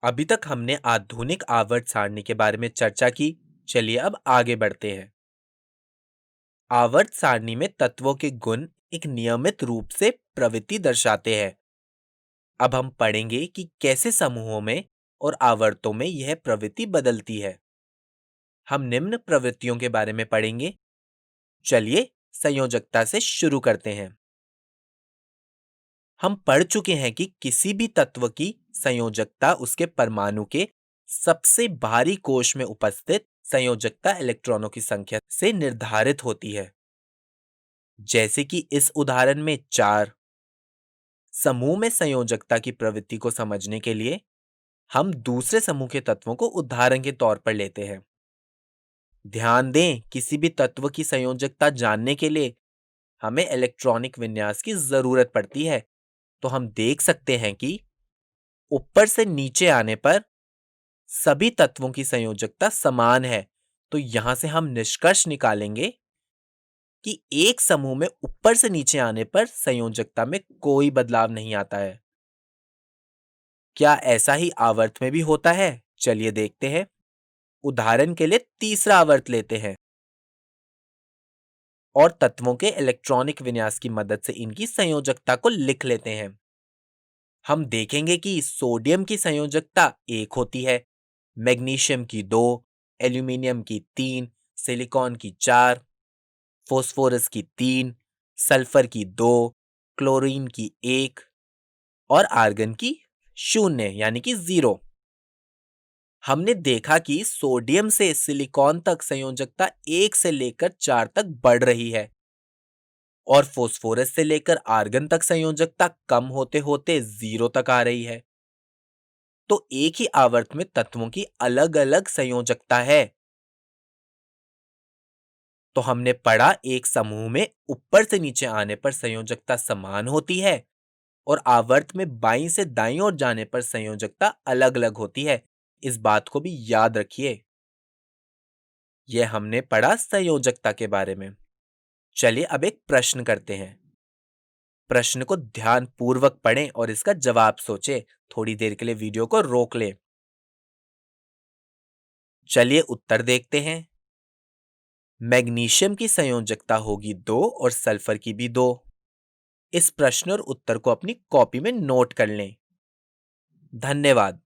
अभी तक हमने आधुनिक आवर्त सारणी के बारे में चर्चा की। चलिए अब आगे बढ़ते हैं। आवर्त सारणी में तत्वों के गुण एक नियमित रूप से प्रवृत्ति दर्शाते हैं। अब हम पढ़ेंगे कि कैसे समूहों में और आवर्तों में यह प्रवृत्ति बदलती है। हम निम्न प्रवृत्तियों के बारे में पढ़ेंगे। चलिए संयोजकता से शुरू करते हैं। हम पढ़ चुके हैं कि किसी भी तत्व की संयोजकता उसके परमाणु के सबसे बाहरी कोश में उपस्थित संयोजकता इलेक्ट्रॉनों की संख्या से निर्धारित होती है। जैसे कि इस उदाहरण में 4। समूह में संयोजकता की प्रवृत्ति को समझने के लिए हम दूसरे समूह के तत्वों को उदाहरण के तौर पर लेते हैं। ध्यान दें, किसी भी तत्व की संयोजकता जानने के लिए हमें इलेक्ट्रॉनिक विन्यास की जरूरत पड़ती है। तो हम देख सकते हैं कि ऊपर से नीचे आने पर सभी तत्वों की संयोजकता समान है। तो यहां से हम निष्कर्ष निकालेंगे कि एक समूह में ऊपर से नीचे आने पर संयोजकता में कोई बदलाव नहीं आता है। क्या ऐसा ही आवर्त में भी होता है? चलिए देखते हैं। उदाहरण के लिए तीसरा आवर्त लेते हैं और तत्वों के इलेक्ट्रॉनिक विन्यास की मदद से इनकी संयोजकता को लिख लेते हैं। हम देखेंगे कि सोडियम की संयोजकता 1 होती है, मैग्नीशियम की 2, एल्यूमिनियम की 3, सिलिकॉन की 4, फोस्फोरस की 3, सल्फर की 2, क्लोरीन की 1 और आर्गन की 0 यानी कि 0। हमने देखा कि सोडियम से सिलिकॉन तक संयोजकता 1 से लेकर 4 तक बढ़ रही है और फोस्फोरस से लेकर आर्गन तक संयोजकता कम होते होते 0 तक आ रही है। तो एक ही आवर्त में तत्वों की अलग अलग संयोजकता है। तो हमने पढ़ा, एक समूह में ऊपर से नीचे आने पर संयोजकता समान होती है और आवर्त में बाईं से दाईं ओर जाने पर संयोजकता अलग अलग होती है। इस बात को भी याद रखिए। यह हमने पढ़ा संयोजकता के बारे में। चलिए अब एक प्रश्न करते हैं। प्रश्न को ध्यान पूर्वक पढ़ें और इसका जवाब सोचें। थोड़ी देर के लिए वीडियो को रोक लें। चलिए उत्तर देखते हैं। मैग्नीशियम की संयोजकता होगी 2 और सल्फर की भी 2। इस प्रश्न और उत्तर को अपनी कॉपी में नोट कर लें। धन्यवाद।